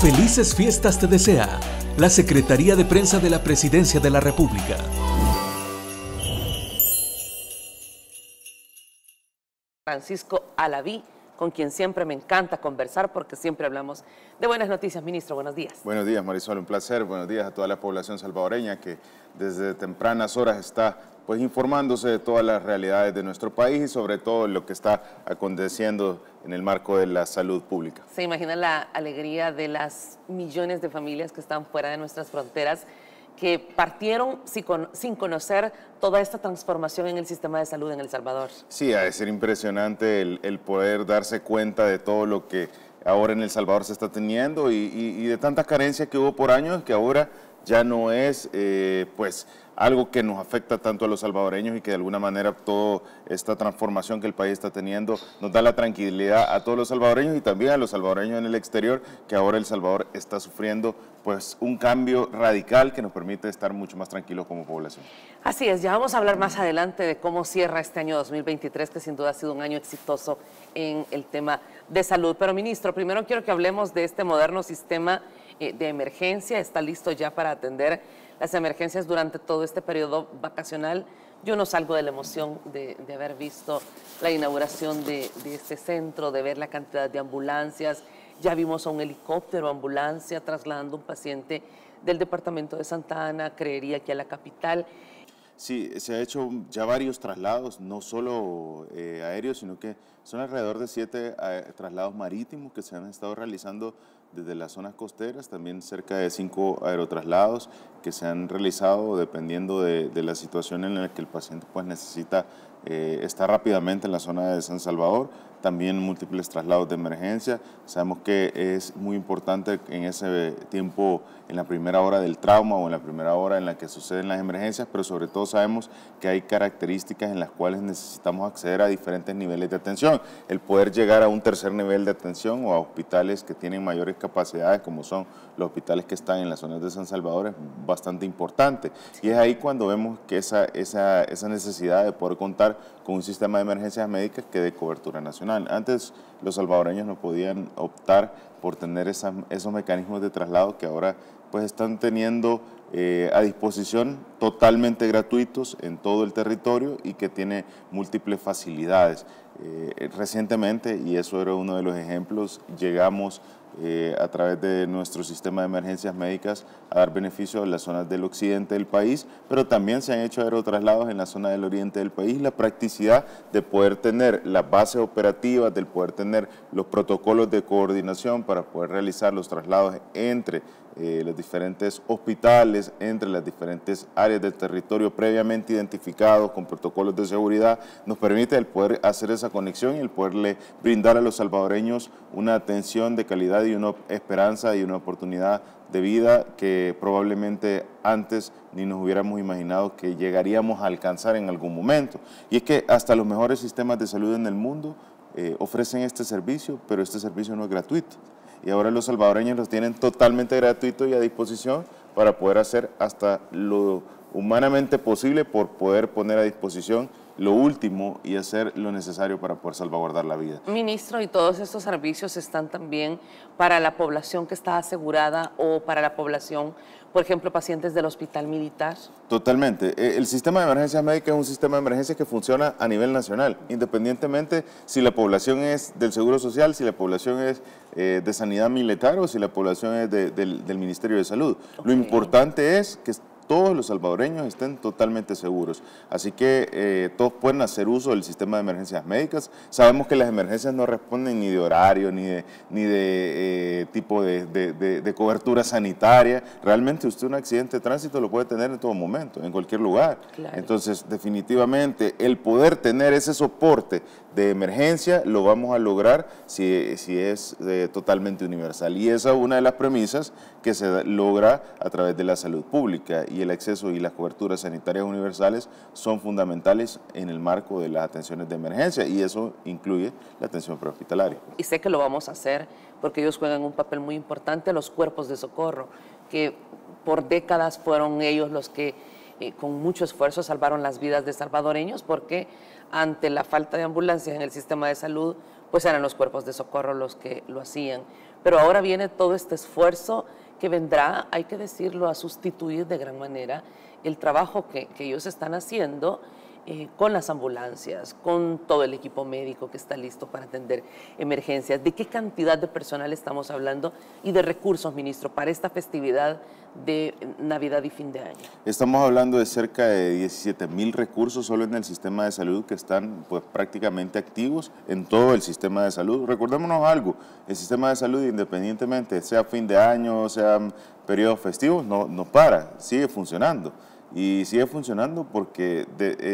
Felices fiestas te desea la Secretaría de Prensa de la Presidencia de la República. Francisco Alaví, con quien siempre me encanta conversar porque siempre hablamos de buenas noticias. Ministro, buenos días. Buenos días, Marisol, un placer. Buenos días a toda la población salvadoreña que desde tempranas horas está informándose de todas las realidades de nuestro país y sobre todo lo que está aconteciendo en el marco de la salud pública. Se imagina la alegría de las millones de familias que están fuera de nuestras fronteras, que partieron sin conocer toda esta transformación en el sistema de salud en El Salvador. Sí, ha de ser impresionante el poder darse cuenta de todo lo que ahora en El Salvador se está teniendo y de tanta carencia que hubo por años, que ahora ya no es algo que nos afecta tanto a los salvadoreños y que de alguna manera toda esta transformación que el país está teniendo nos da la tranquilidad a todos los salvadoreños y también a los salvadoreños en el exterior, que ahora El Salvador está sufriendo un cambio radical que nos permite estar mucho más tranquilos como población. Así es, ya vamos a hablar más adelante de cómo cierra este año 2023, que sin duda ha sido un año exitoso en el tema de salud. Pero, ministro, primero quiero que hablemos de este moderno sistema de emergencia. Está listo ya para atender las emergencias durante todo este periodo vacacional. Yo no salgo de la emoción de haber visto la inauguración de este centro, de ver la cantidad de ambulancias. Ya vimos a un helicóptero, ambulancia, trasladando un paciente del departamento de Santa Ana, creería que a la capital. Sí, se ha hecho ya varios traslados, no solo aéreos, sino que son alrededor de 7 traslados marítimos que se han estado realizando desde las zonas costeras, también cerca de 5 aerotraslados que se han realizado dependiendo de la situación en la que el paciente necesita estar rápidamente en la zona de San Salvador, también múltiples traslados de emergencia. Sabemos que es muy importante en ese tiempo, en la primera hora del trauma o en la primera hora en la que suceden las emergencias, pero sobre todo sabemos que hay características en las cuales necesitamos acceder a diferentes niveles de atención. El poder llegar a un tercer nivel de atención o a hospitales que tienen mayores capacidades, como son los hospitales que están en las zonas de San Salvador, es bastante importante. Y es ahí cuando vemos que esa necesidad de poder contar con un sistema de emergencias médicas que dé cobertura nacional. Antes los salvadoreños no podían optar por tener esos mecanismos de traslado que ahora están teniendo a disposición, totalmente gratuitos en todo el territorio y que tiene múltiples facilidades. Recientemente, y eso era uno de los ejemplos, llegamos a través de nuestro sistema de emergencias médicas a dar beneficio a las zonas del occidente del país, pero también se han hecho aerotraslados en la zona del oriente del país. La practicidad de poder tener las bases operativas, del poder tener los protocolos de coordinación para poder realizar los traslados entre los diferentes hospitales, entre las diferentes áreas del territorio previamente identificados con protocolos de seguridad, nos permite el poder hacer esa conexión y el poderle brindar a los salvadoreños una atención de calidad y una esperanza y una oportunidad de vida que probablemente antes ni nos hubiéramos imaginado que llegaríamos a alcanzar en algún momento. Y es que hasta los mejores sistemas de salud en el mundo ofrecen este servicio, pero este servicio no es gratuito. Y ahora los salvadoreños los tienen totalmente gratuito y a disposición para poder hacer hasta lo humanamente posible por poder poner a disposición lo último y hacer lo necesario para poder salvaguardar la vida. Ministro, ¿y todos estos servicios están también para la población que está asegurada o para la población, por ejemplo, pacientes del hospital militar? Totalmente. El sistema de emergencias médicas es un sistema de emergencias que funciona a nivel nacional, independientemente si la población es del Seguro Social, si la población es de Sanidad Militar o si la población es del Ministerio de Salud. Okay. Lo importante es que todos los salvadoreños estén totalmente seguros. Así que todos pueden hacer uso del sistema de emergencias médicas. Sabemos que las emergencias no responden ni de horario, ni de tipo de cobertura sanitaria. Realmente usted un accidente de tránsito lo puede tener en todo momento, en cualquier lugar. Claro. Entonces, definitivamente, el poder tener ese soporte de emergencia lo vamos a lograr si es totalmente universal. Y esa es una de las premisas que se logra a través de la salud pública. Y el acceso y las coberturas sanitarias universales son fundamentales en el marco de las atenciones de emergencia y eso incluye la atención prehospitalaria. Y sé que lo vamos a hacer porque ellos juegan un papel muy importante, los cuerpos de socorro, que por décadas fueron ellos los que con mucho esfuerzo salvaron las vidas de salvadoreños, porque ante la falta de ambulancias en el sistema de salud, pues eran los cuerpos de socorro los que lo hacían. Pero ahora viene todo este esfuerzo que vendrá, hay que decirlo, a sustituir de gran manera el trabajo que ellos están haciendo con las ambulancias, con todo el equipo médico que está listo para atender emergencias. ¿De qué cantidad de personal estamos hablando y de recursos, ministro, para esta festividad de Navidad y fin de año? Estamos hablando de cerca de 17.000 recursos solo en el sistema de salud que están pues, prácticamente activos en todo el sistema de salud. Recordémonos algo, el sistema de salud independientemente sea fin de año, sea periodos festivos, no para, sigue funcionando. Y sigue funcionando porque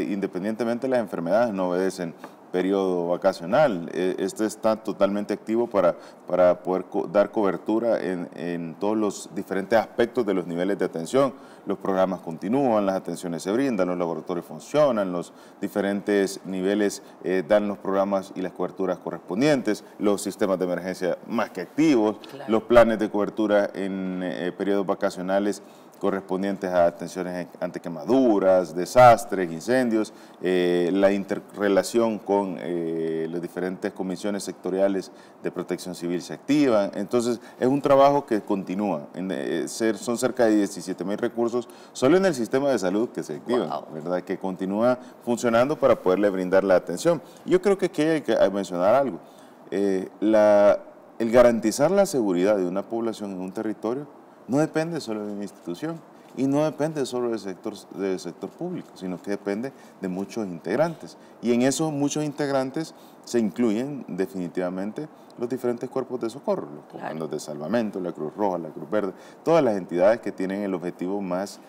independientemente de las enfermedades no obedecen periodo vacacional. Este está totalmente activo para poder dar cobertura en todos los diferentes aspectos de los niveles de atención. Los programas continúan, las atenciones se brindan, los laboratorios funcionan, los diferentes niveles dan los programas y las coberturas correspondientes, los sistemas de emergencia más que activos, claro. Los planes de cobertura en periodos vacacionales correspondientes a atenciones ante quemaduras, desastres, incendios, la interrelación con las diferentes comisiones sectoriales de protección civil se activan. Entonces, es un trabajo que continúa. Son cerca de 17.000 recursos solo en el sistema de salud que se activan, ¿verdad? Que continúa funcionando para poderle brindar la atención. Yo creo que aquí hay que mencionar algo. El garantizar la seguridad de una población en un territorio no depende solo de una institución y no depende solo del sector público, sino que depende de muchos integrantes. Y en esos muchos integrantes se incluyen definitivamente los diferentes cuerpos de socorro, los comandos de salvamento, la Cruz Roja, la Cruz Verde, todas las entidades que tienen el objetivo más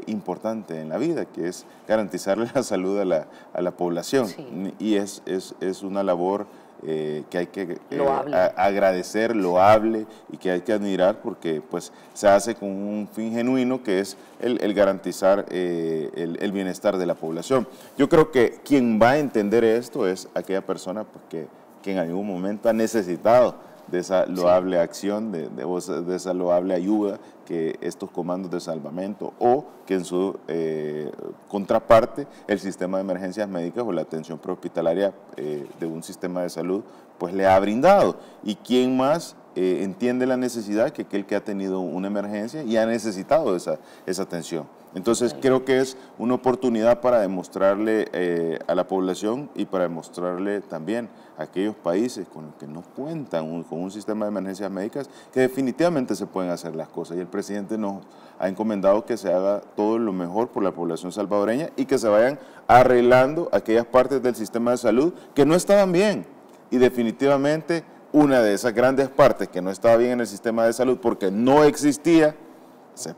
importante en la vida, que es garantizarle la salud a la población. Sí. Y es una labor que hay que agradecer, loable y que hay que admirar porque pues, se hace con un fin genuino que es el garantizar el bienestar de la población. Yo creo que quien va a entender esto es aquella persona pues, que en algún momento ha necesitado de esa loable acción, de esa loable ayuda que estos comandos de salvamento o que en su contraparte el sistema de emergencias médicas o la atención prehospitalaria de un sistema de salud pues le ha brindado. ¿Y quién más entiende la necesidad que aquel que ha tenido una emergencia y ha necesitado esa atención? Entonces creo que es una oportunidad para demostrarle a la población y para demostrarle también a aquellos países con los que no cuentan con un sistema de emergencias médicas que definitivamente se pueden hacer las cosas. Y el presidente nos ha encomendado que se haga todo lo mejor por la población salvadoreña y que se vayan arreglando aquellas partes del sistema de salud que no estaban bien. Y definitivamente una de esas grandes partes que no estaba bien en el sistema de salud porque no existía,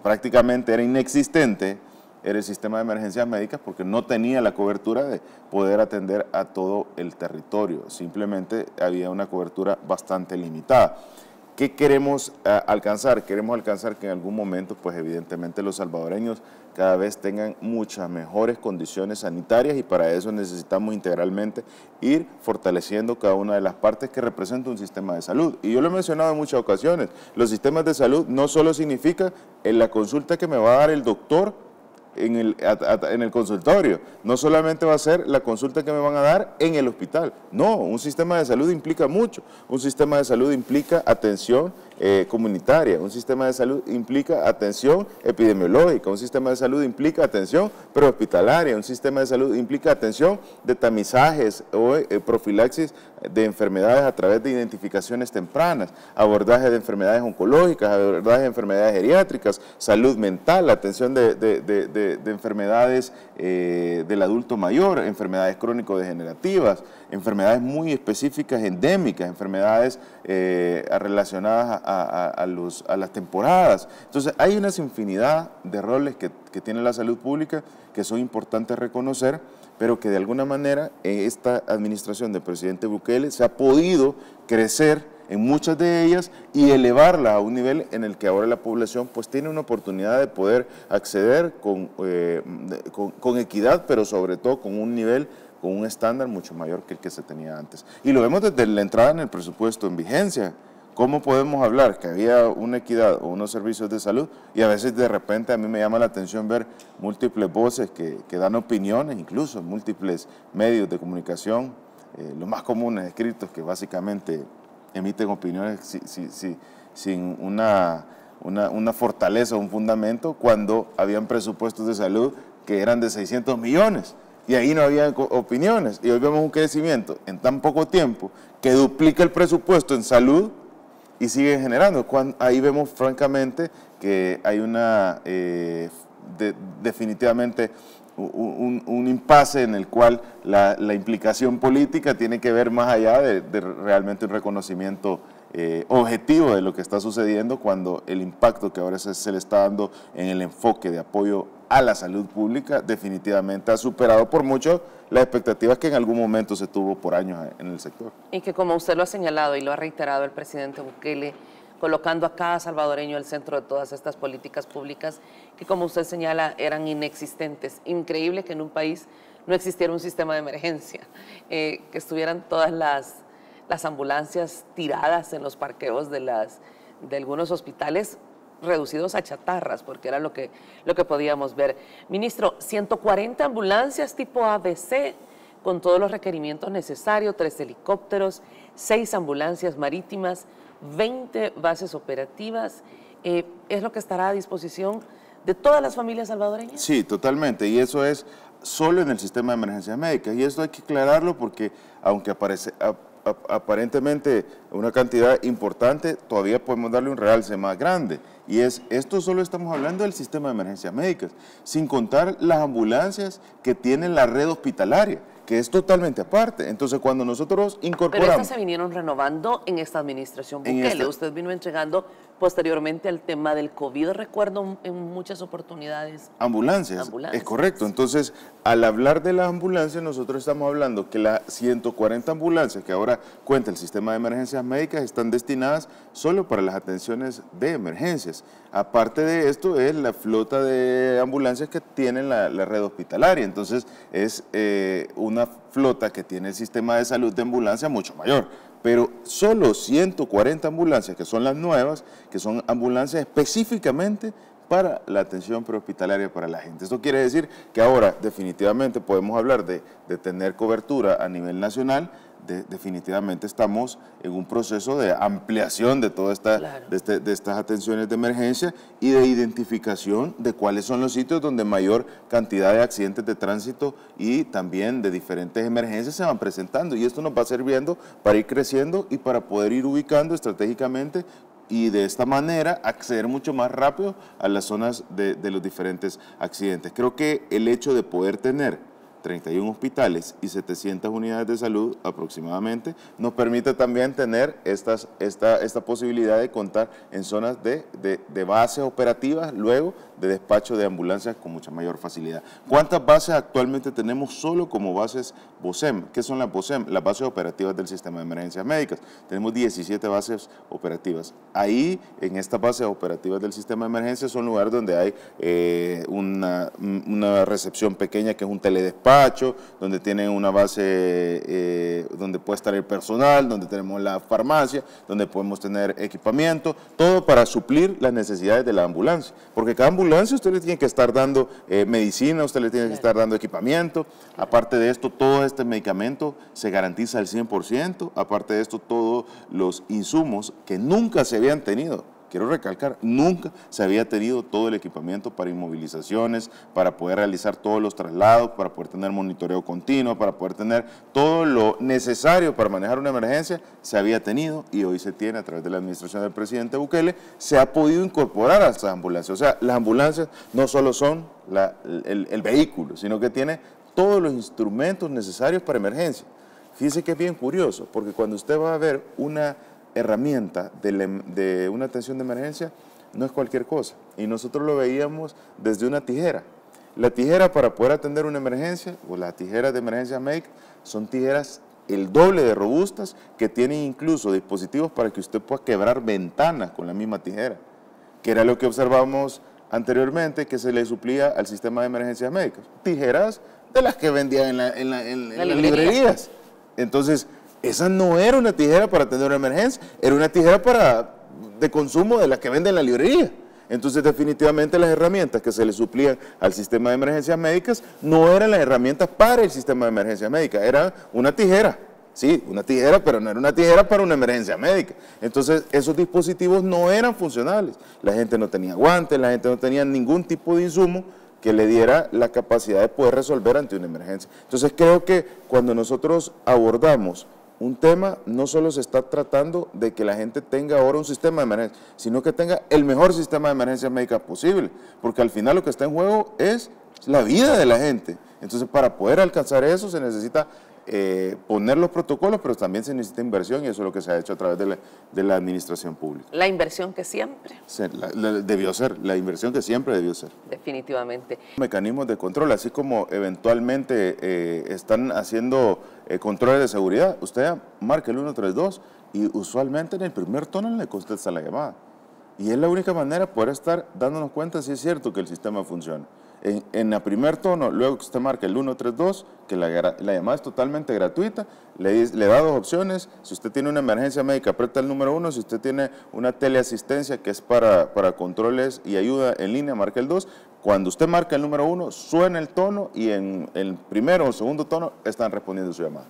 prácticamente era inexistente, era el sistema de emergencias médicas porque no tenía la cobertura de poder atender a todo el territorio. Simplemente había una cobertura bastante limitada. ¿Qué queremos alcanzar? Queremos alcanzar que en algún momento, pues evidentemente los salvadoreños cada vez tengan muchas mejores condiciones sanitarias y para eso necesitamos integralmente ir fortaleciendo cada una de las partes que representa un sistema de salud. Y yo lo he mencionado en muchas ocasiones, los sistemas de salud no solo significa en la consulta que me va a dar el doctor en el consultorio, no solamente va a ser la consulta que me van a dar en el hospital, no, un sistema de salud implica mucho, un sistema de salud implica atención comunitaria, un sistema de salud implica atención epidemiológica, un sistema de salud implica atención prehospitalaria, un sistema de salud implica atención de tamizajes o profilaxis de enfermedades a través de identificaciones tempranas, abordaje de enfermedades oncológicas, abordaje de enfermedades geriátricas, salud mental, atención de enfermedades del adulto mayor, enfermedades crónico-degenerativas, enfermedades muy específicas, endémicas, enfermedades relacionadas a las temporadas. Entonces hay una infinidad de roles que tiene la salud pública que son importantes reconocer, pero que de alguna manera esta administración del presidente Bukele se ha podido crecer en muchas de ellas y elevarla a un nivel en el que ahora la población pues tiene una oportunidad de poder acceder con equidad, pero sobre todo con un nivel, con un estándar mucho mayor que el que se tenía antes. Y lo vemos desde la entrada en el presupuesto en vigencia. ¿Cómo podemos hablar que había una equidad o unos servicios de salud? Y a veces de repente a mí me llama la atención ver múltiples voces que dan opiniones, incluso múltiples medios de comunicación los más comunes escritos que básicamente emiten opiniones sin una fortaleza, un fundamento, cuando habían presupuestos de salud que eran de 600 millones y ahí no había opiniones. Y hoy vemos un crecimiento en tan poco tiempo que duplica el presupuesto en salud y sigue generando. Ahí vemos francamente que hay definitivamente un impasse en el cual la implicación política tiene que ver más allá de realmente un reconocimiento objetivo de lo que está sucediendo, cuando el impacto que ahora se le está dando en el enfoque de apoyo a la salud pública definitivamente ha superado por mucho las expectativas que en algún momento se tuvo por años en el sector. Y que, como usted lo ha señalado y lo ha reiterado el presidente Bukele, colocando a cada salvadoreño al centro de todas estas políticas públicas que, como usted señala, eran inexistentes. Increíble que en un país no existiera un sistema de emergencia, que estuvieran todas las ambulancias tiradas en los parqueos de algunos hospitales, reducidos a chatarras, porque era lo que podíamos ver. Ministro, 140 ambulancias tipo ABC, con todos los requerimientos necesarios, 3 helicópteros, 6 ambulancias marítimas, 20 bases operativas, ¿es lo que estará a disposición de todas las familias salvadoreñas? Sí, totalmente, y eso es solo en el sistema de emergencias médicas, y esto hay que aclararlo porque aunque aparentemente una cantidad importante, todavía podemos darle un realce más grande, y esto solo estamos hablando del sistema de emergencias médicas, sin contar las ambulancias que tienen la red hospitalaria, que es totalmente aparte. Entonces, cuando nosotros incorporamos... Pero estas se vinieron renovando en esta administración Bukele. Usted vino entregando posteriormente al tema del COVID, recuerdo en muchas oportunidades. Ambulancias, es correcto. Entonces, al hablar de las ambulancias, nosotros estamos hablando que las 140 ambulancias que ahora cuenta el sistema de emergencias médicas están destinadas solo para las atenciones de emergencias. Aparte de esto, es la flota de ambulancias que tienen la red hospitalaria. Entonces, es una flota que tiene el sistema de salud de ambulancia mucho mayor. Pero solo 140 ambulancias, que son las nuevas, que son ambulancias específicamente para la atención prehospitalaria para la gente. Esto quiere decir que ahora definitivamente podemos hablar de tener cobertura a nivel nacional. Definitivamente estamos en un proceso de ampliación de todas de estas atenciones de emergencia y de identificación de cuáles son los sitios donde mayor cantidad de accidentes de tránsito y también de diferentes emergencias se van presentando, y esto nos va sirviendo para ir creciendo y para poder ir ubicando estratégicamente y de esta manera acceder mucho más rápido a las zonas de los diferentes accidentes. Creo que el hecho de poder tener 31 hospitales y 700 unidades de salud aproximadamente, nos permite también tener esta posibilidad de contar en zonas de bases operativas, luego de despacho de ambulancias con mucha mayor facilidad. ¿Cuántas bases actualmente tenemos solo como bases BOSEM? ¿Qué son las BOSEM? Las bases operativas del sistema de emergencias médicas. Tenemos 17 bases operativas. Ahí, en estas bases operativas del sistema de emergencias, son lugares donde hay una recepción pequeña que es un teledespacho, donde tienen una base donde puede estar el personal, donde tenemos la farmacia, donde podemos tener equipamiento, todo para suplir las necesidades de la ambulancia, porque cada ambulancia usted le tiene que estar dando medicina, usted le tiene que estar dando equipamiento, aparte de esto todo este medicamento se garantiza al 100%, aparte de esto todos los insumos que nunca se habían tenido. Quiero recalcar, nunca se había tenido todo el equipamiento para inmovilizaciones, para poder realizar todos los traslados, para poder tener monitoreo continuo, para poder tener todo lo necesario para manejar una emergencia, se había tenido y hoy se tiene a través de la administración del presidente Bukele, se ha podido incorporar a estas ambulancias. O sea, las ambulancias no solo son el vehículo, sino que tiene todos los instrumentos necesarios para emergencia. Fíjese que es bien curioso, porque cuando usted va a ver una herramienta de una atención de emergencia, no es cualquier cosa. Y nosotros lo veíamos desde una tijera. La tijera para poder atender una emergencia, o las tijeras de emergencia médica, son tijeras el doble de robustas, que tienen incluso dispositivos para que usted pueda quebrar ventanas con la misma tijera, que era lo que observamos anteriormente que se le suplía al sistema de emergencias médicas. Tijeras de las que vendían en las librerías. Entonces, esa no era una tijera para atender una emergencia, era una tijera de consumo de las que venden en la librería. Entonces, definitivamente las herramientas que se le suplían al sistema de emergencias médicas no eran las herramientas para el sistema de emergencias médicas, era una tijera Sí, una tijera, pero no era una tijera para una emergencia médica. Entonces, esos dispositivos no eran funcionales. La gente no tenía guantes, la gente no tenía ningún tipo de insumo que le diera la capacidad de poder resolver ante una emergencia. Entonces, creo que cuando nosotros abordamos un tema, no solo se está tratando de que la gente tenga ahora un sistema de emergencia, sino que tenga el mejor sistema de emergencia médica posible, porque al final lo que está en juego es la vida de la gente. Entonces, para poder alcanzar eso se necesita poner los protocolos, pero también se necesita inversión, y eso es lo que se ha hecho a través de la administración pública. La inversión que siempre. Debió ser, la inversión que siempre debió ser. Definitivamente. Mecanismos de control, así como eventualmente están haciendo controles de seguridad. Usted marca el 132 y usualmente en el primer tono le contesta la llamada. Y es la única manera de poder estar dándonos cuenta si es cierto que el sistema funciona. En la primer tono, luego que usted marca el 132, que la llamada es totalmente gratuita, le da dos opciones. Si usted tiene una emergencia médica, aprieta el número 1. Si usted tiene una teleasistencia que es para controles y ayuda en línea, marca el 2. Cuando usted marca el número 1, suena el tono y en el primero o segundo tono están respondiendo su llamada.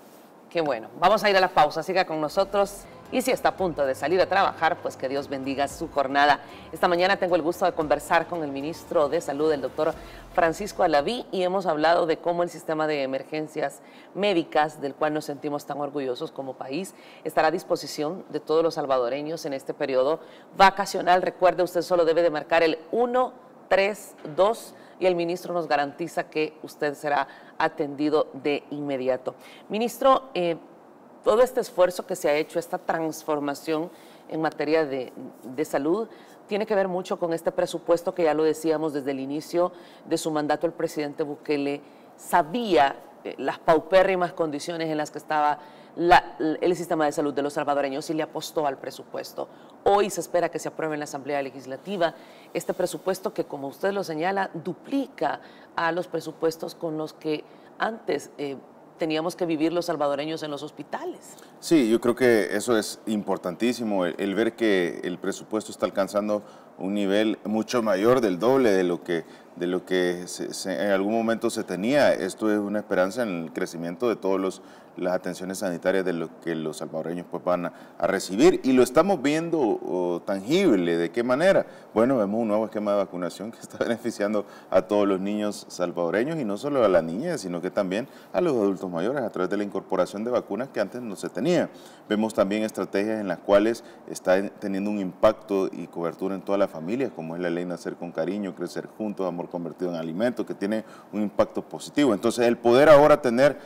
Qué bueno. Vamos a ir a la pausa. Siga con nosotros. Y si está a punto de salir a trabajar, pues que Dios bendiga su jornada. Esta mañana tengo el gusto de conversar con el ministro de Salud, el doctor Francisco Alaví, y hemos hablado de cómo el sistema de emergencias médicas, del cual nos sentimos tan orgullosos como país, estará a disposición de todos los salvadoreños en este periodo vacacional. Recuerde, usted solo debe de marcar el 132 y el ministro nos garantiza que usted será atendido de inmediato. Ministro, todo este esfuerzo que se ha hecho, esta transformación en materia de salud, tiene que ver mucho con este presupuesto que ya lo decíamos desde el inicio de su mandato. El presidente Bukele sabía las paupérrimas condiciones en las que estaba el sistema de salud de los salvadoreños y le apostó al presupuesto. Hoy se espera que se apruebe en la Asamblea Legislativa este presupuesto que, como usted lo señala, duplica a los presupuestos con los que antes teníamos que vivir los salvadoreños en los hospitales. Sí, yo creo que eso es importantísimo, el ver que el presupuesto está alcanzando un nivel mucho mayor del doble de lo que en algún momento se tenía. Esto es una esperanza en el crecimiento de todas las atenciones sanitarias de lo que los salvadoreños pues van a recibir, y lo estamos viendo tangible. ¿De qué manera? Bueno, vemos un nuevo esquema de vacunación que está beneficiando a todos los niños salvadoreños, y no solo a las niñas, sino que también a los adultos mayores a través de la incorporación de vacunas que antes no se tenía. Vemos también estrategias en las cuales está teniendo un impacto y cobertura en toda la familia, como es la ley Nacer con Cariño, Crecer Juntos, Amor Convertido en Alimento, que tiene un impacto positivo. Entonces, el poder ahora tener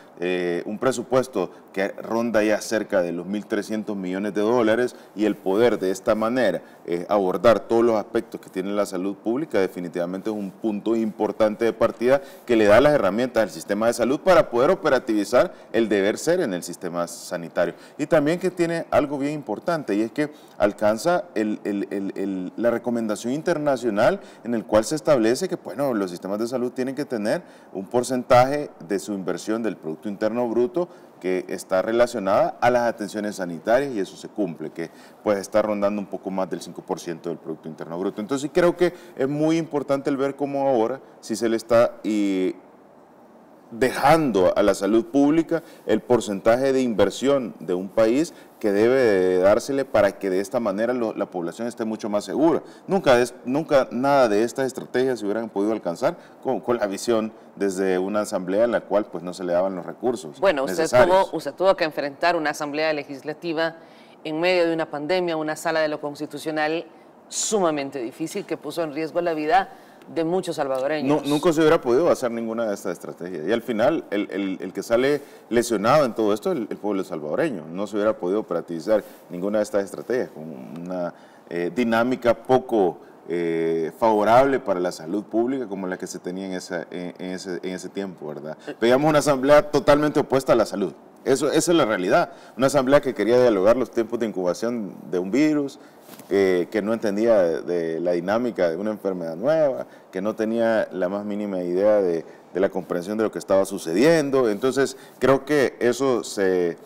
un presupuesto que ronda ya cerca de los 1.300 millones de dólares, y el poder de esta manera abordar todos los aspectos que tiene la salud pública, definitivamente es un punto importante de partida que le da las herramientas al sistema de salud para poder operativizar el deber ser en el sistema sanitario. Y también que tiene algo bien importante, y es que alcanza la recomendación internacional en el cual se establece que, bueno, los sistemas de salud tienen que tener un porcentaje de su inversión del Producto Interno Bruto que está relacionada a las atenciones sanitarias, y eso se cumple, que pues está rondando un poco más del 5% del Producto Interno Bruto. Entonces creo que es muy importante el ver cómo ahora sí se le está dejando a la salud pública el porcentaje de inversión de un país que debe de dársele para que de esta manera la población esté mucho más segura. Nunca nada de estas estrategias se hubieran podido alcanzar con la visión desde una asamblea en la cual pues no se le daban los recursos necesarios. Usted tuvo que enfrentar una asamblea legislativa en medio de una pandemia, una sala de lo constitucional sumamente difícil que puso en riesgo la vida de muchos salvadoreños. Nunca se hubiera podido hacer ninguna de estas estrategias. Y al final, el que sale lesionado en todo esto es el pueblo salvadoreño. No se hubiera podido operativizar ninguna de estas estrategias con una dinámica poco favorable para la salud pública como la que se tenía en ese tiempo, ¿verdad? Veíamos una asamblea totalmente opuesta a la salud. Esa es la realidad. Una asamblea que quería dialogar los tiempos de incubación de un virus, que no entendía de la dinámica de una enfermedad nueva, que no tenía la más mínima idea de la comprensión de lo que estaba sucediendo. Entonces, creo que eso se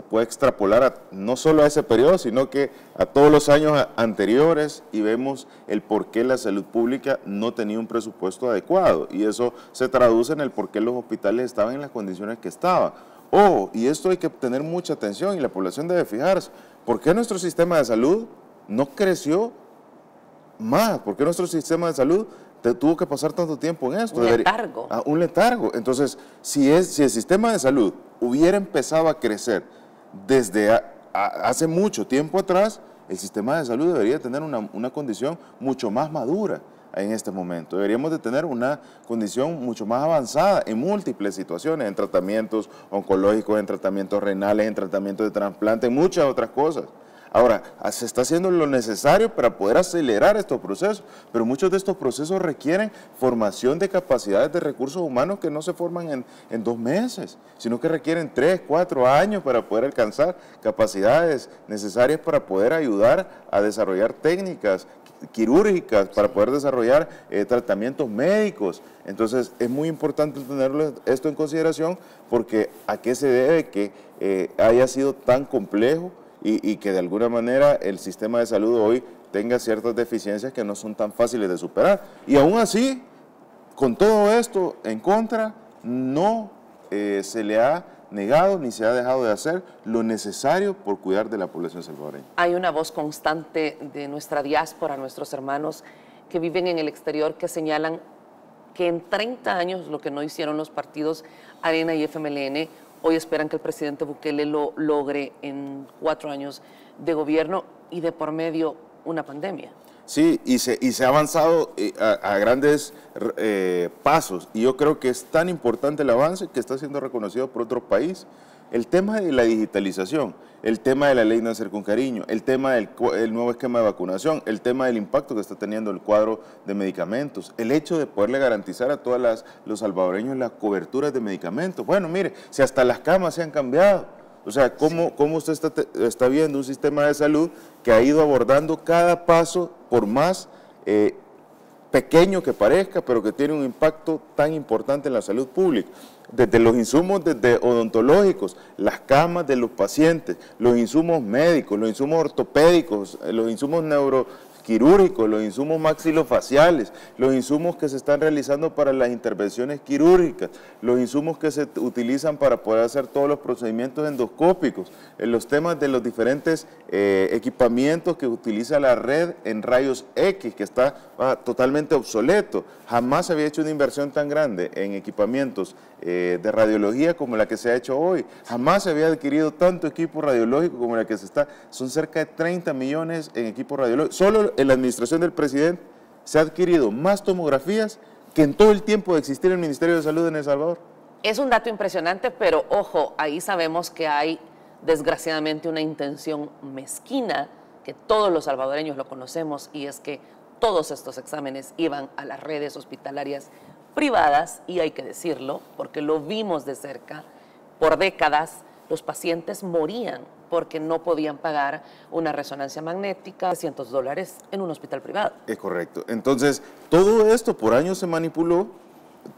puede extrapolar no solo a ese periodo, sino que a todos los años anteriores, y vemos el por qué la salud pública no tenía un presupuesto adecuado, y eso se traduce en el por qué los hospitales estaban en las condiciones que estaban. Oh, y esto hay que tener mucha atención y la población debe fijarse. ¿Por qué nuestro sistema de salud no creció más? ¿Por qué nuestro sistema de salud tuvo que pasar tanto tiempo en esto? Un letargo. Un letargo. Entonces, si el sistema de salud hubiera empezado a crecer desde hace mucho tiempo atrás, el sistema de salud debería tener una condición mucho más madura en este momento. Deberíamos de tener una condición mucho más avanzada en múltiples situaciones, en tratamientos oncológicos, en tratamientos renales, en tratamientos de trasplante, en muchas otras cosas. Ahora, se está haciendo lo necesario para poder acelerar estos procesos, pero muchos de estos procesos requieren formación de capacidades de recursos humanos que no se forman en 2 meses, sino que requieren 3, 4 años para poder alcanzar capacidades necesarias para poder ayudar a desarrollar técnicas quirúrgicas, para poder desarrollar tratamientos médicos. Entonces, es muy importante tenerlo esto en consideración, porque ¿a qué se debe que haya sido tan complejo y que de alguna manera el sistema de salud hoy tenga ciertas deficiencias que no son tan fáciles de superar? Y aún así, con todo esto en contra, no se le ha negado ni se ha dejado de hacer lo necesario por cuidar de la población salvadoreña. Hay una voz constante de nuestra diáspora, nuestros hermanos que viven en el exterior, que señalan que en 30 años lo que no hicieron los partidos Arena y FMLN, hoy esperan que el presidente Bukele lo logre en 4 años de gobierno y de por medio una pandemia. Sí, y se ha avanzado a grandes pasos, y yo creo que es tan importante el avance que está siendo reconocido por otros países. El tema de la digitalización, el tema de la ley Nacer con Cariño, el tema del nuevo esquema de vacunación, el tema del impacto que está teniendo el cuadro de medicamentos, el hecho de poderle garantizar a todos los salvadoreños las coberturas de medicamentos. Bueno, mire, si hasta las camas se han cambiado. O sea, ¿cómo usted está viendo un sistema de salud que ha ido abordando cada paso, por más pequeño que parezca, pero que tiene un impacto tan importante en la salud pública? Desde los insumos odontológicos, las camas de los pacientes, los insumos médicos, los insumos ortopédicos, los insumos neuroquirúrgicos, los insumos maxilofaciales, los insumos que se están realizando para las intervenciones quirúrgicas, los insumos que se utilizan para poder hacer todos los procedimientos endoscópicos, los temas de los diferentes equipamientos que utiliza la red en rayos X, que está totalmente obsoleto. Jamás se había hecho una inversión tan grande en equipamientos de radiología como la que se ha hecho hoy. Jamás se había adquirido tanto equipo radiológico como la que se está. Son cerca de 30 millones en equipo radiológico. Solo en la administración del presidente se ha adquirido más tomografías que en todo el tiempo de existir el Ministerio de Salud en El Salvador. Es un dato impresionante, pero ojo, ahí sabemos que hay desgraciadamente una intención mezquina, que todos los salvadoreños lo conocemos, y es que todos estos exámenes iban a las redes hospitalarias privadas, y hay que decirlo, porque lo vimos de cerca. Por décadas los pacientes morían porque no podían pagar una resonancia magnética, $300 en un hospital privado. Es correcto. Entonces, todo esto por años se manipuló,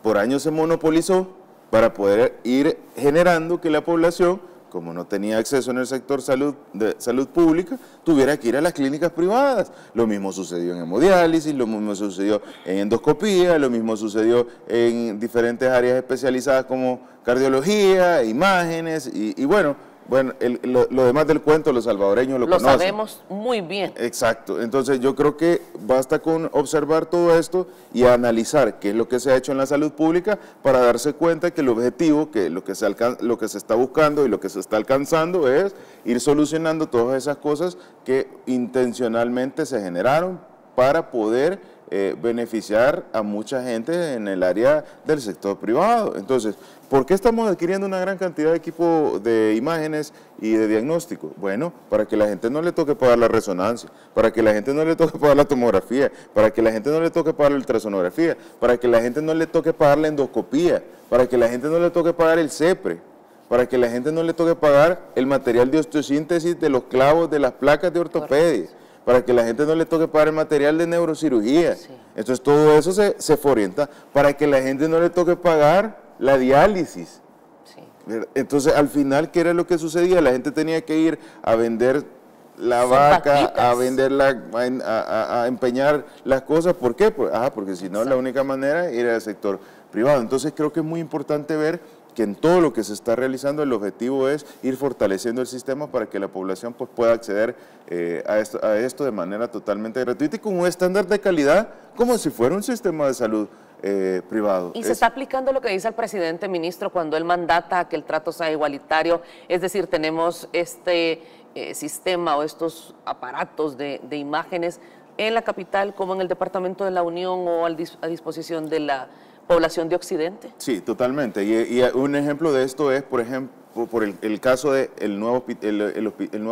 por años se monopolizó, para poder ir generando que la población, como no tenía acceso en el sector de salud pública, tuviera que ir a las clínicas privadas. Lo mismo sucedió en hemodiálisis, lo mismo sucedió en endoscopía, lo mismo sucedió en diferentes áreas especializadas como cardiología, imágenes, y bueno, lo demás del cuento los salvadoreños lo conocen. Lo sabemos muy bien. Exacto. Entonces yo creo que basta con observar todo esto y analizar qué es lo que se ha hecho en la salud pública para darse cuenta que el objetivo, que lo que se está buscando y lo que se está alcanzando es ir solucionando todas esas cosas que intencionalmente se generaron para poder beneficiar a mucha gente en el área del sector privado. Entonces, ¿por qué estamos adquiriendo una gran cantidad de equipo de imágenes y de diagnóstico? Bueno, para que la gente no le toque pagar la resonancia, para que la gente no le toque pagar la tomografía, para que la gente no le toque pagar la ultrasonografía, para que la gente no le toque pagar la endoscopía, para que la gente no le toque pagar el CEPRE, para que la gente no le toque pagar el material de osteosíntesis de los clavos de las placas de ortopedia, para que la gente no le toque pagar el material de neurocirugía. Sí. Entonces todo eso se orienta para que la gente no le toque pagar la diálisis. Sí. Entonces al final, ¿qué era lo que sucedía? La gente tenía que ir a vender la vaca, a venderla, a empeñar las cosas. ¿Por qué? Porque si no, la única manera era el sector privado. Entonces creo que es muy importante ver que en todo lo que se está realizando el objetivo es ir fortaleciendo el sistema para que la población pues, pueda acceder a esto de manera totalmente gratuita y con un estándar de calidad como si fuera un sistema de salud privado. ¿Y se está aplicando lo que dice el presidente, ministro, cuando él mandata que el trato sea igualitario? Es decir, tenemos este sistema o estos aparatos de imágenes en la capital como en el departamento de la Unión o a disposición de la población de Occidente. Sí, totalmente. Y un ejemplo de esto es, por ejemplo, por el caso del nuevo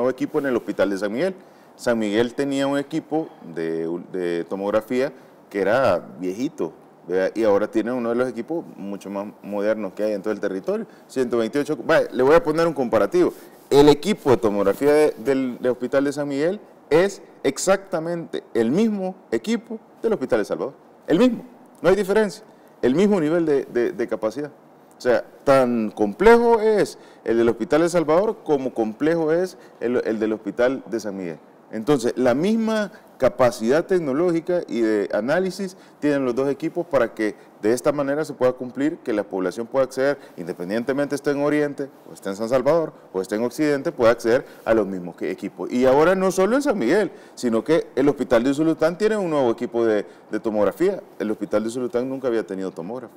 equipo en el Hospital de San Miguel. San Miguel tenía un equipo de tomografía que era viejito, ¿verdad? Y ahora tiene uno de los equipos mucho más modernos que hay en todo el territorio. 128, le voy a poner un comparativo. El equipo de tomografía del Hospital de San Miguel es exactamente el mismo equipo del Hospital de Salvador. El mismo, no hay diferencia. El mismo nivel de capacidad. O sea, tan complejo es el del Hospital de Salvador como complejo es el del Hospital de San Miguel. Entonces, la misma capacidad tecnológica y de análisis tienen los dos equipos para que de esta manera se pueda cumplir, que la población pueda acceder, independientemente esté en Oriente, o esté en San Salvador, o esté en Occidente, pueda acceder a los mismos equipos. Y ahora no solo en San Miguel, sino que el Hospital de Usulután tiene un nuevo equipo de tomografía. El Hospital de Usulután nunca había tenido tomógrafo,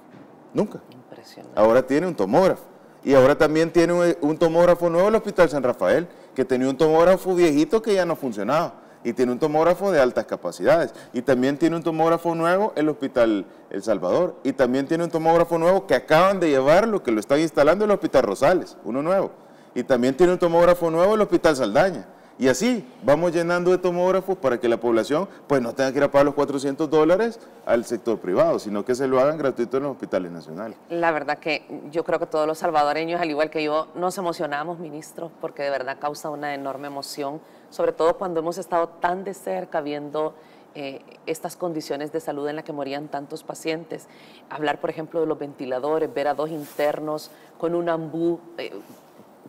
nunca. Impresionante. Ahora tiene un tomógrafo. Y ahora también tiene un tomógrafo nuevo el Hospital San Rafael, que tenía un tomógrafo viejito que ya no funcionaba. Y tiene un tomógrafo de altas capacidades. Y también tiene un tomógrafo nuevo el Hospital El Salvador. Y también tiene un tomógrafo nuevo que acaban de llevar, lo que lo están instalando el Hospital Rosales, uno nuevo. Y también tiene un tomógrafo nuevo el Hospital Saldaña. Y así vamos llenando de tomógrafos para que la población pues no tenga que ir a pagar los $400 al sector privado, sino que se lo hagan gratuito en los hospitales nacionales. La verdad que yo creo que todos los salvadoreños, al igual que yo, nos emocionamos, ministro, porque de verdad causa una enorme emoción, sobre todo cuando hemos estado tan de cerca viendo estas condiciones de salud en las que morían tantos pacientes. Hablar, por ejemplo, de los ventiladores, ver a 2 internos con un ambú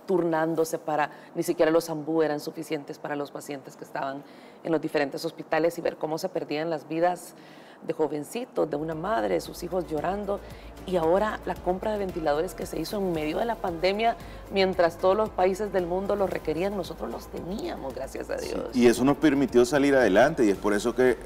turnándose para, ni siquiera los ambú eran suficientes para los pacientes que estaban en los diferentes hospitales y ver cómo se perdían las vidas de jovencitos, de una madre, de sus hijos llorando. Y ahora la compra de ventiladores que se hizo en medio de la pandemia, mientras todos los países del mundo los requerían, nosotros los teníamos, gracias a Dios. Sí, y eso nos permitió salir adelante y es por eso que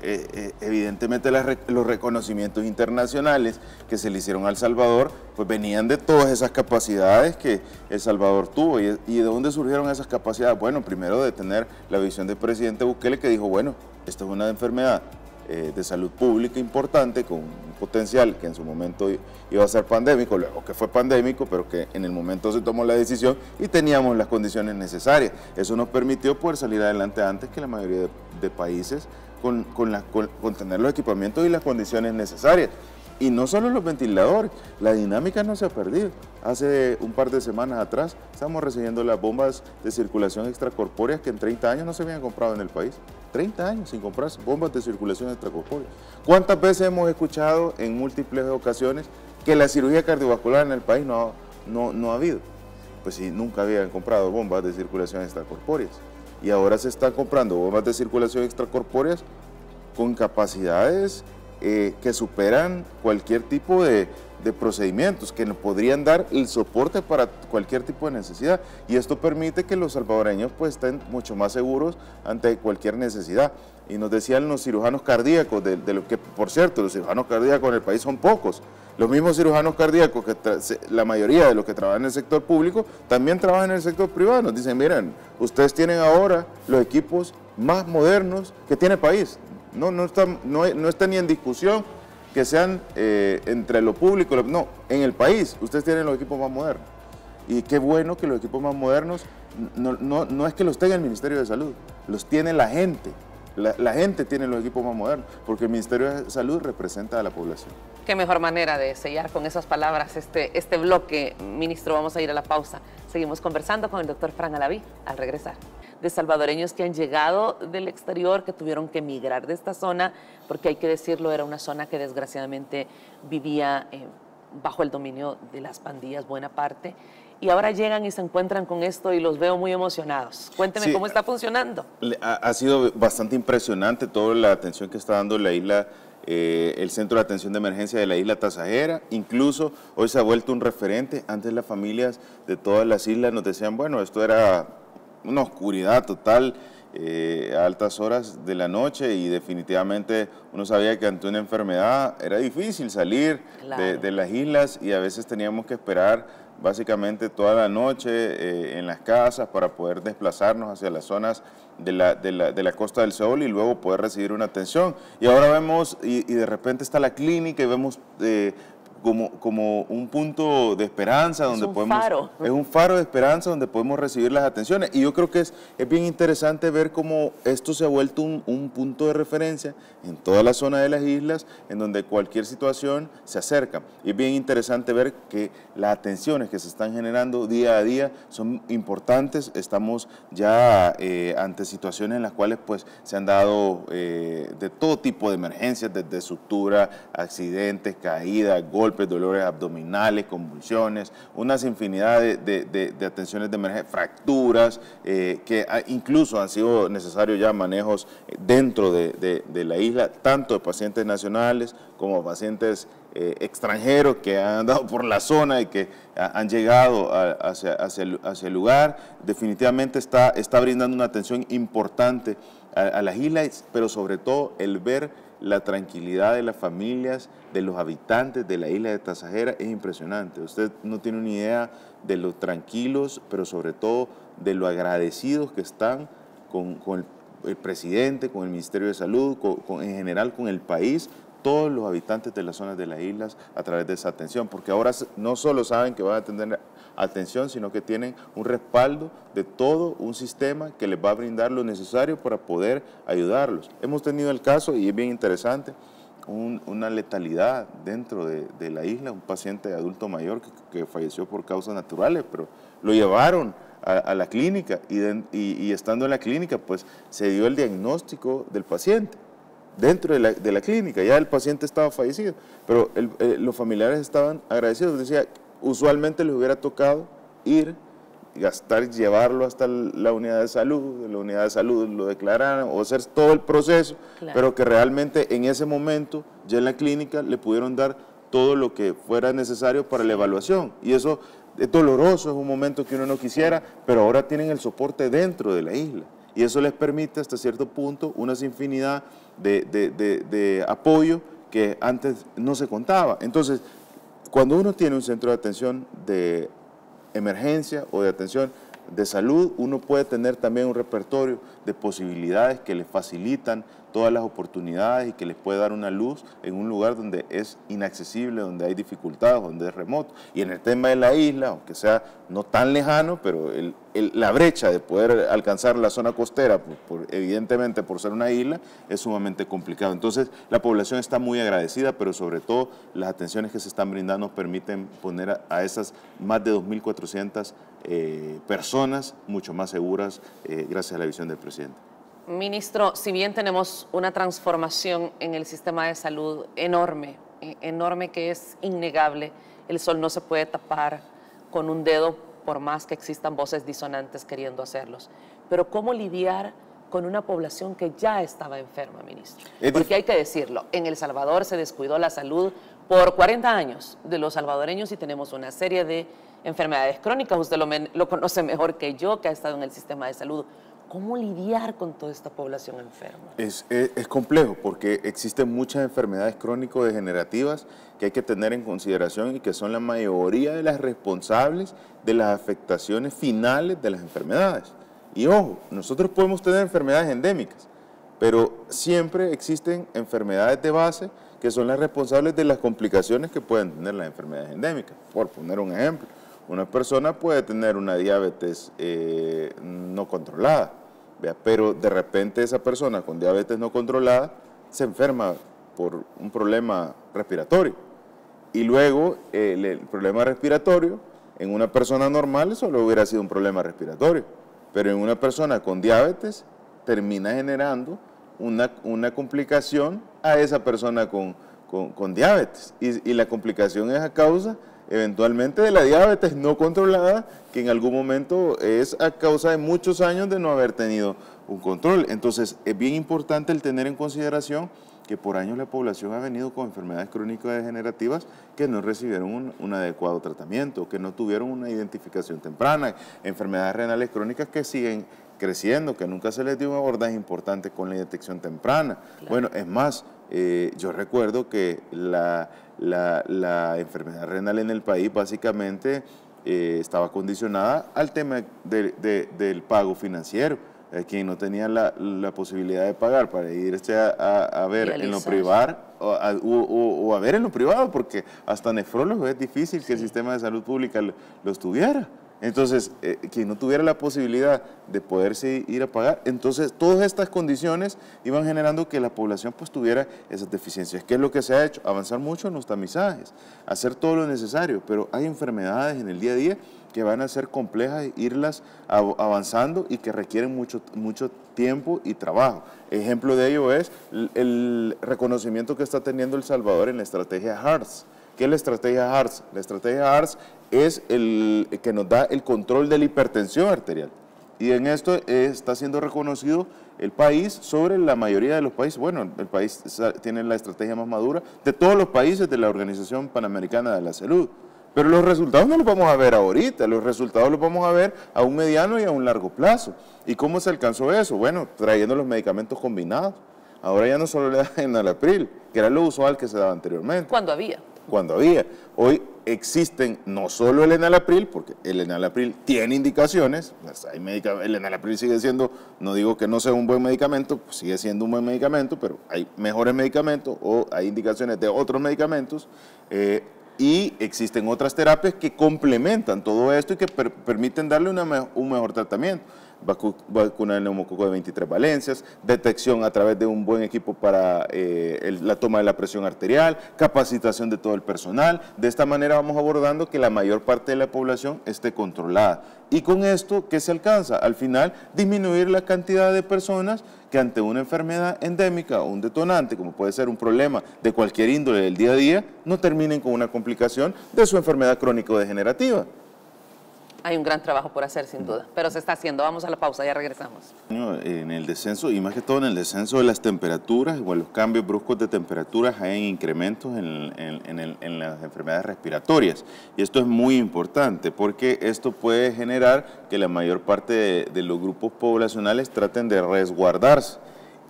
evidentemente los reconocimientos internacionales que se le hicieron a El Salvador, pues venían de todas esas capacidades que El Salvador tuvo. ¿Y de dónde surgieron esas capacidades? Bueno, primero de tener la visión del presidente Bukele, que dijo, bueno, esto es una enfermedad de salud pública importante, con un potencial que en su momento iba a ser pandémico, luego que fue pandémico, pero que en el momento se tomó la decisión y teníamos las condiciones necesarias. Eso nos permitió poder salir adelante antes que la mayoría de países con tener los equipamientos y las condiciones necesarias. Y no solo los ventiladores, la dinámica no se ha perdido. Hace un par de semanas atrás estamos recibiendo las bombas de circulación extracorpórea que en 30 años no se habían comprado en el país. 30 años sin comprarse bombas de circulación extracorpórea. ¿Cuántas veces hemos escuchado en múltiples ocasiones que la cirugía cardiovascular en el país no ha habido? Pues sí, nunca habían comprado bombas de circulación extracorpóreas. Y ahora se están comprando bombas de circulación extracorpóreas con capacidades que superan cualquier tipo de procedimientos, que nos podrían dar el soporte para cualquier tipo de necesidad. Y esto permite que los salvadoreños pues estén mucho más seguros ante cualquier necesidad. Y nos decían los cirujanos cardíacos, de lo que, por cierto, los cirujanos cardíacos en el país son pocos. Los mismos cirujanos cardíacos, la mayoría de los que trabajan en el sector público, también trabajan en el sector privado. Nos dicen, miren, ustedes tienen ahora los equipos más modernos que tiene el país. No está ni en discusión que sean entre lo público, no, en el país ustedes tienen los equipos más modernos. Y qué bueno que los equipos más modernos no es que los tenga el Ministerio de Salud, los tiene la gente. La gente tiene los equipos más modernos, porque el Ministerio de Salud representa a la población. Qué mejor manera de sellar con esas palabras este bloque, ministro. Vamos a ir a la pausa. Seguimos conversando con el doctor Fran Alaví al regresar. De salvadoreños que han llegado del exterior, que tuvieron que emigrar de esta zona, porque hay que decirlo, era una zona que desgraciadamente vivía bajo el dominio de las pandillas buena parte, y ahora llegan y se encuentran con esto y los veo muy emocionados. Cuénteme cómo está funcionando. Ha sido bastante impresionante toda la atención que está dando la isla el centro de atención de emergencia de la isla Tasajera, incluso hoy se ha vuelto un referente. Antes las familias de todas las islas nos decían, bueno, esto era una oscuridad total a altas horas de la noche y definitivamente uno sabía que ante una enfermedad era difícil salir de las islas y a veces teníamos que esperar básicamente toda la noche en las casas para poder desplazarnos hacia las zonas de la Costa del Sol y luego poder recibir una atención. Y ahora vemos, y de repente está la clínica y vemos como un punto de esperanza donde podemos... Es un faro de esperanza donde podemos recibir las atenciones. Y yo creo que es bien interesante ver cómo esto se ha vuelto un punto de referencia en toda la zona de las islas, en donde cualquier situación se acerca. Y es bien interesante ver que las atenciones que se están generando día a día son importantes. Estamos ya ante situaciones en las cuales pues se han dado de todo tipo de emergencias, desde sutura, accidentes, caídas, golpes, dolores abdominales, convulsiones, unas infinidad de atenciones de emergencia, fracturas, que incluso han sido necesarios ya manejos dentro de la isla, tanto de pacientes nacionales como pacientes extranjeros que han andado por la zona y que han llegado hacia el lugar. Definitivamente está brindando una atención importante a las islas, pero sobre todo el ver la tranquilidad de las familias, de los habitantes de la isla de Tasajera es impresionante. Usted no tiene una idea de lo tranquilos, pero sobre todo de lo agradecidos que están con el presidente, con el Ministerio de Salud, en general con el país, todos los habitantes de las zonas de las islas a través de esa atención, porque ahora no solo saben que van a tener atención, sino que tienen un respaldo de todo un sistema que les va a brindar lo necesario para poder ayudarlos. Hemos tenido el caso, y es bien interesante, una letalidad dentro de la isla, un paciente adulto mayor que falleció por causas naturales, pero lo llevaron a la clínica y estando en la clínica pues se dio el diagnóstico del paciente. Dentro de la clínica, ya el paciente estaba fallecido, pero los familiares estaban agradecidos. Decía, usualmente les hubiera tocado ir, gastar, llevarlo hasta la unidad de salud lo declararan o hacer todo el proceso, claro, pero que realmente en ese momento ya en la clínica le pudieron dar todo lo que fuera necesario para la evaluación. Y eso es doloroso, es un momento que uno no quisiera, pero ahora tienen el soporte dentro de la isla. Y eso les permite hasta cierto punto una infinidad de apoyo que antes no se contaba. Entonces, cuando uno tiene un centro de atención de emergencia o de atención de salud, uno puede tener también un repertorio de posibilidades que le facilitan todas las oportunidades y que les puede dar una luz en un lugar donde es inaccesible, donde hay dificultades, donde es remoto. Y en el tema de la isla, aunque sea no tan lejano, pero la brecha de poder alcanzar la zona costera, evidentemente por ser una isla, es sumamente complicado. Entonces, la población está muy agradecida, pero sobre todo las atenciones que se están brindando permiten poner a esas más de 2.400 personas mucho más seguras gracias a la visión del presidente. Ministro, si bien tenemos una transformación en el sistema de salud enorme que es innegable, el sol no se puede tapar con un dedo por más que existan voces disonantes queriendo hacerlos. Pero ¿cómo lidiar con una población que ya estaba enferma, ministro? Porque hay que decirlo, en El Salvador se descuidó la salud por 40 años de los salvadoreños y tenemos una serie de enfermedades crónicas. Usted lo conoce mejor que yo, que ha estado en el sistema de salud. ¿Cómo lidiar con toda esta población enferma? Es complejo porque existen muchas enfermedades crónico-degenerativas que hay que tener en consideración y que son la mayoría de las responsables de las afectaciones finales de las enfermedades. Y ojo, nosotros podemos tener enfermedades endémicas, pero siempre existen enfermedades de base que son las responsables de las complicaciones que pueden tener las enfermedades endémicas. Por poner un ejemplo, una persona puede tener una diabetes no controlada, ¿vea? Pero de repente esa persona con diabetes no controlada se enferma por un problema respiratorio. Y luego el problema respiratorio en una persona normal solo hubiera sido un problema respiratorio, pero en una persona con diabetes termina generando una complicación a esa persona con diabetes. Y la complicación es a causa eventualmente de la diabetes no controlada, que en algún momento es a causa de muchos años de no haber tenido un control. Entonces, es bien importante el tener en consideración que por años la población ha venido con enfermedades crónicas degenerativas que no recibieron un adecuado tratamiento, que no tuvieron una identificación temprana, enfermedades renales crónicas que siguen creciendo, que nunca se les dio un abordaje importante con la detección temprana. Claro. Bueno, es más, yo recuerdo que la enfermedad renal en el país básicamente estaba condicionada al tema del pago financiero. Quien no tenía la posibilidad de pagar para irse a ver en lo privado o a ver en lo privado, porque hasta nefrólogos es difícil que el sistema de salud pública los tuviera. Entonces, quien no tuviera la posibilidad de poderse ir a pagar, entonces todas estas condiciones iban generando que la población pues tuviera esas deficiencias. ¿Qué es lo que se ha hecho? Avanzar mucho en los tamizajes, hacer todo lo necesario, pero hay enfermedades en el día a día que van a ser complejas irlas avanzando y que requieren mucho tiempo y trabajo. Ejemplo de ello es el reconocimiento que está teniendo El Salvador en la estrategia HEARTS. ¿Qué es la estrategia HEARTS? La estrategia HEARTS es el que nos da el control de la hipertensión arterial. Y en esto está siendo reconocido el país sobre la mayoría de los países. Bueno, el país tiene la estrategia más madura de todos los países de la Organización Panamericana de la Salud. Pero los resultados no los vamos a ver ahorita, los resultados los vamos a ver a un mediano y a un largo plazo. ¿Y cómo se alcanzó eso? Bueno, trayendo los medicamentos combinados. Ahora ya no solo le dan enalapril, que era lo usual que se daba anteriormente. Cuando había. Cuando había. Hoy existen no solo el enalapril, porque el enalapril tiene indicaciones, pues hay el enalapril sigue siendo, no digo que no sea un buen medicamento, pues sigue siendo un buen medicamento, pero hay mejores medicamentos o hay indicaciones de otros medicamentos, y existen otras terapias que complementan todo esto y que permiten darle un mejor tratamiento. Vacuna del neumococo de 23 valencias, detección a través de un buen equipo para la toma de la presión arterial, capacitación de todo el personal. De esta manera vamos abordando que la mayor parte de la población esté controlada. Y con esto, ¿qué se alcanza? Al final, disminuir la cantidad de personas que ante una enfermedad endémica o un detonante, como puede ser un problema de cualquier índole del día a día, no terminen con una complicación de su enfermedad crónico-degenerativa. Hay un gran trabajo por hacer, sin duda, pero se está haciendo. Vamos a la pausa, ya regresamos. En el descenso, y más que todo en el descenso de las temperaturas, o en los cambios bruscos de temperaturas, hay incrementos en las enfermedades respiratorias. Y esto es muy importante, porque esto puede generar que la mayor parte de los grupos poblacionales traten de resguardarse.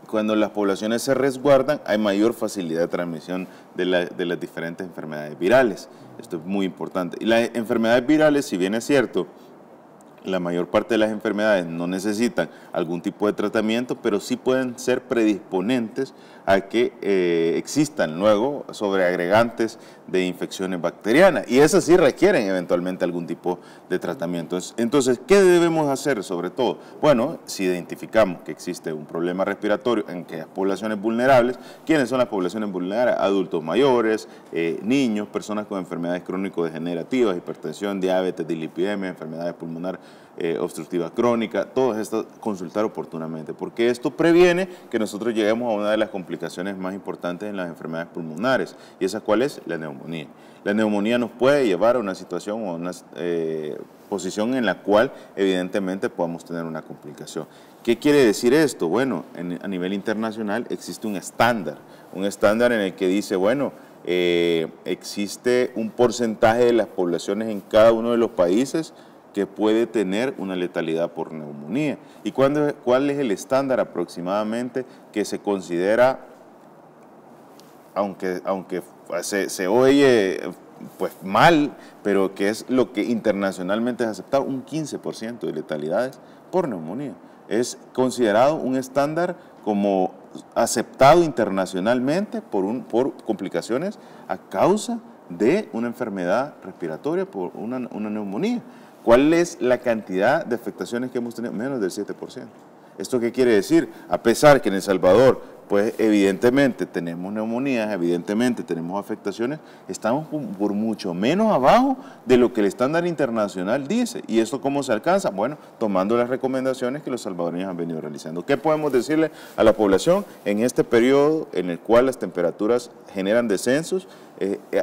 Cuando las poblaciones se resguardan, hay mayor facilidad de transmisión de las diferentes enfermedades virales. Esto es muy importante. Y las enfermedades virales, si bien es cierto, la mayor parte de las enfermedades no necesitan algún tipo de tratamiento, pero sí pueden ser predisponentes a que existan luego sobreagregantes de infecciones bacterianas. Y esas sí requieren eventualmente algún tipo de tratamiento. Entonces, ¿qué debemos hacer sobre todo? Bueno, si identificamos que existe un problema respiratorio en aquellas poblaciones vulnerables, ¿quiénes son las poblaciones vulnerables? Adultos mayores, niños, personas con enfermedades crónico-degenerativas, hipertensión, diabetes, dislipidemia, enfermedades pulmonares obstructiva crónica, todo esto consultar oportunamente, porque esto previene que nosotros lleguemos a una de las complicaciones más importantes en las enfermedades pulmonares, y esa cuál es la neumonía. La neumonía nos puede llevar a una situación o a una posición en la cual evidentemente podamos tener una complicación. ¿Qué quiere decir esto? Bueno, a nivel internacional existe un estándar en el que dice, bueno, existe un porcentaje de las poblaciones en cada uno de los países que puede tener una letalidad por neumonía. ¿Y cuál es el estándar aproximadamente que se considera, aunque se oye pues mal, pero que es lo que internacionalmente es aceptado, un 15% de letalidades por neumonía? Es considerado un estándar como aceptado internacionalmente por complicaciones a causa de una enfermedad respiratoria por una neumonía. ¿Cuál es la cantidad de afectaciones que hemos tenido? Menos del 7%. ¿Esto qué quiere decir? A pesar que en El Salvador pues evidentemente tenemos neumonías, evidentemente tenemos afectaciones, estamos por mucho menos abajo de lo que el estándar internacional dice. ¿Y esto cómo se alcanza? Bueno, tomando las recomendaciones que los salvadoreños han venido realizando. ¿Qué podemos decirle a la población en este periodo en el cual las temperaturas generan descensos?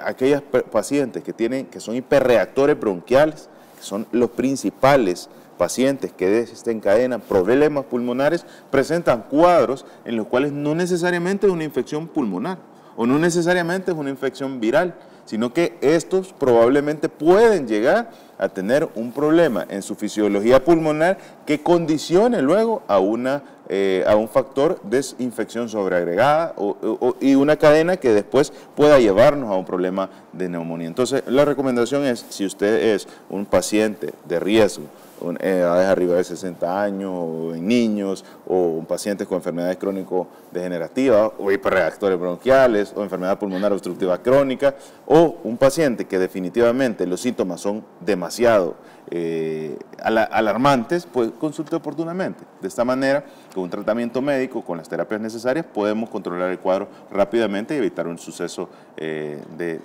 Aquellas pacientes que son hiperreactores bronquiales, que son los principales pacientes que desencadenan problemas pulmonares, presentan cuadros en los cuales no necesariamente es una infección pulmonar o no necesariamente es una infección viral, sino que estos probablemente pueden llegar a tener un problema en su fisiología pulmonar que condicione luego a un factor de infección sobreagregada y una cadena que después pueda llevarnos a un problema de neumonía. Entonces, la recomendación es, si usted es un paciente de riesgo, edades arriba de 60 años, o en niños, o pacientes con enfermedades crónico-degenerativas, o hiperreactores bronquiales, o enfermedad pulmonar obstructiva crónica, o un paciente que definitivamente los síntomas son demasiado alarmantes, pues consulte oportunamente. De esta manera, con un tratamiento médico, con las terapias necesarias, podemos controlar el cuadro rápidamente y evitar un suceso de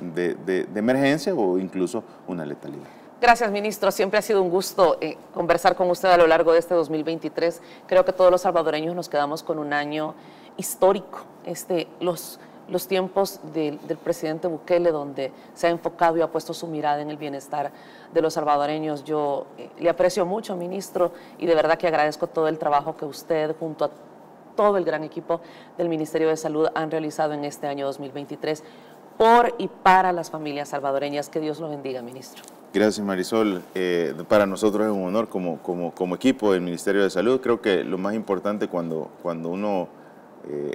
emergencia o incluso una letalidad. Gracias, ministro. Siempre ha sido un gusto conversar con usted a lo largo de este 2023. Creo que todos los salvadoreños nos quedamos con un año histórico. Los tiempos del presidente Bukele, donde se ha enfocado y ha puesto su mirada en el bienestar de los salvadoreños. Yo le aprecio mucho, ministro, y de verdad que agradezco todo el trabajo que usted, junto a todo el gran equipo del Ministerio de Salud, han realizado en este año 2023 por y para las familias salvadoreñas. Que Dios lo bendiga, ministro. Gracias, Marisol. Para nosotros es un honor como equipo del Ministerio de Salud. Creo que lo más importante cuando uno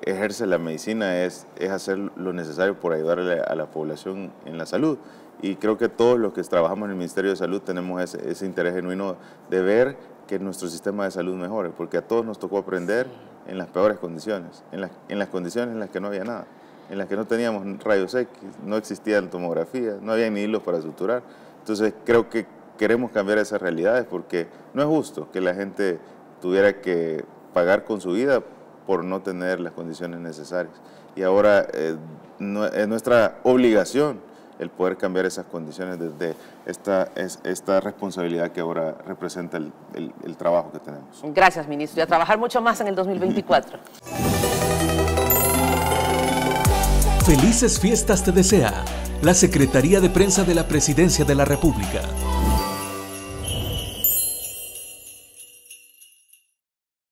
ejerce la medicina es hacer lo necesario por ayudarle a la población en la salud. Y creo que todos los que trabajamos en el Ministerio de Salud tenemos ese interés genuino de ver que nuestro sistema de salud mejore, porque a todos nos tocó aprender en las peores condiciones, en las condiciones en las que no había nada, en las que no teníamos rayos X, no existía tomografía, no había ni hilos para suturar. Entonces creo que queremos cambiar esas realidades, porque no es justo que la gente tuviera que pagar con su vida por no tener las condiciones necesarias. Y ahora es nuestra obligación el poder cambiar esas condiciones desde esta responsabilidad que ahora representa el trabajo que tenemos. Gracias, ministro, y a trabajar mucho más en el 2024. Felices fiestas te desea la Secretaría de Prensa de la Presidencia de la República.